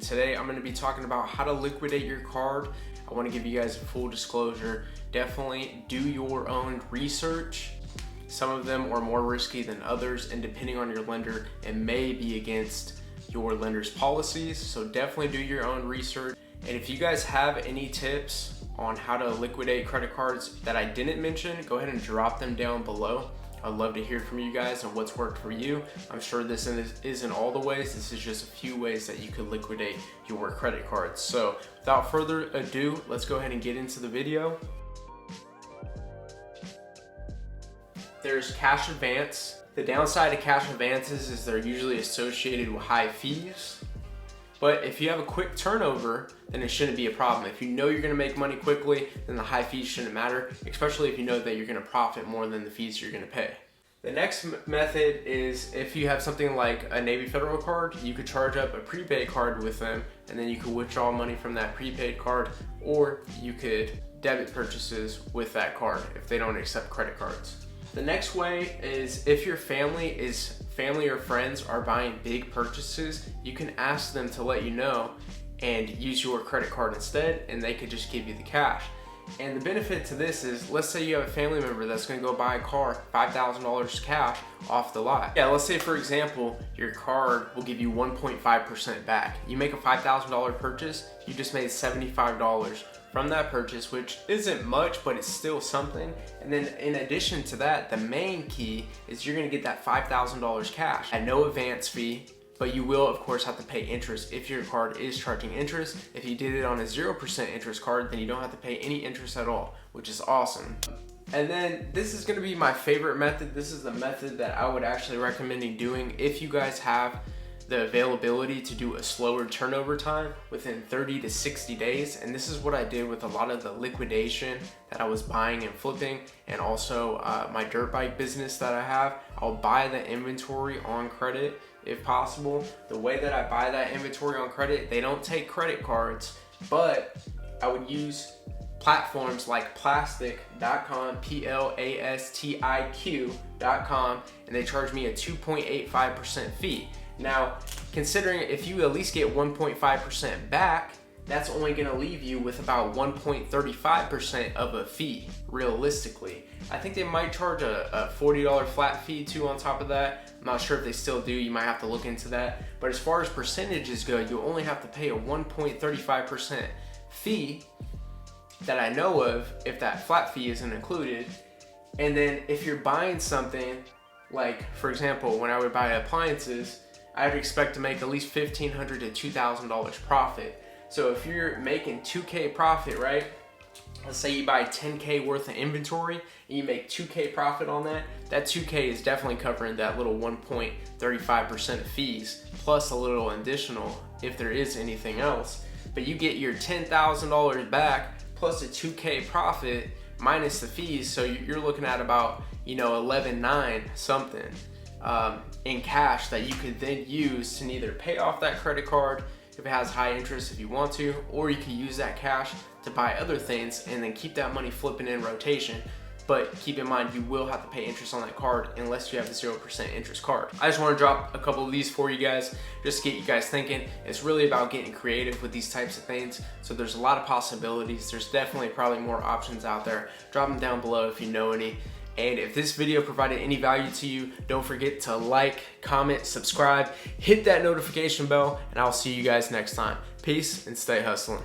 Today I'm going to be talking about how to liquidate your card. I want to give you guys a full disclosure. Definitely do your own research. Some of them are more risky than others, and depending on your lender, it may be against your lender's policies. So definitely do your own research. And if you guys have any tips on how to liquidate credit cards that I didn't mention, go ahead and drop them down below. I'd love to hear from you guys on what's worked for you. I'm sure this isn't all the ways. This is just a few ways that you could liquidate your credit cards. So without further ado, let's go ahead and get into the video. There's cash advance. The downside of cash advances is they're usually associated with high fees. But if you have a quick turnover, then it shouldn't be a problem. If you know you're gonna make money quickly, then the high fees shouldn't matter, especially if you know that you're gonna profit more than the fees you're gonna pay. The next method is if you have something like a Navy Federal card, you could charge up a prepaid card with them, and then you could withdraw money from that prepaid card, or you could debit purchases with that card if they don't accept credit cards. The next way is if your family or friends are buying big purchases, you can ask them to let you know and use your credit card instead, and they could just give you the cash. And the benefit to this is, let's say you have a family member that's gonna go buy a car, $5,000 cash off the lot. Yeah, let's say for example, your card will give you 1.5% back. You make a $5,000 purchase, you just made $75 from that purchase, which isn't much, but it's still something. And then in addition to that, the main key is you're gonna get that $5,000 cash at no advance fee, but you will of course have to pay interest if your card is charging interest. If you did it on a 0% interest card, then you don't have to pay any interest at all, which is awesome. And then this is gonna be my favorite method. This is the method that I would actually recommend doing if you guys have the availability to do a slower turnover time within 30 to 60 days. And this is what I did with a lot of the liquidation that I was buying and flipping, and also my dirt bike business that I have. I'll buy the inventory on credit if possible. The way that I buy that inventory on credit, they don't take credit cards, but I would use platforms like plastic.com, PLASTIQ.com, and they charge me a 2.85% fee. Now, considering if you at least get 1.5% back, that's only gonna leave you with about 1.35% of a fee, realistically. I think they might charge a $40 flat fee too on top of that. I'm not sure if they still do, you might have to look into that. But as far as percentages go, you only have to pay a 1.35% fee that I know of, if that flat fee isn't included. And then if you're buying something, like for example, when I would buy appliances, I'd expect to make at least $1,500 to $2,000 profit. So if you're making 2K profit, right? Let's say you buy 10K worth of inventory and you make 2K profit on that. That 2K is definitely covering that little 1.35% of fees, plus a little additional if there is anything else. But you get your $10,000 back plus a 2K profit minus the fees. So you're looking at about, 11.9 something. In cash that you could then use to either pay off that credit card if it has high interest if you want to, or you can use that cash to buy other things and then keep that money flipping in rotation. But keep in mind, you will have to pay interest on that card unless you have the 0% interest card. I just want to drop a couple of these for you guys, just to get you guys thinking. It's really about getting creative with these types of things. So there's a lot of possibilities. There's definitely probably more options out there. Drop them down below if you know any. And if this video provided any value to you, don't forget to like, comment, subscribe, hit that notification bell, and I'll see you guys next time. Peace and stay hustling.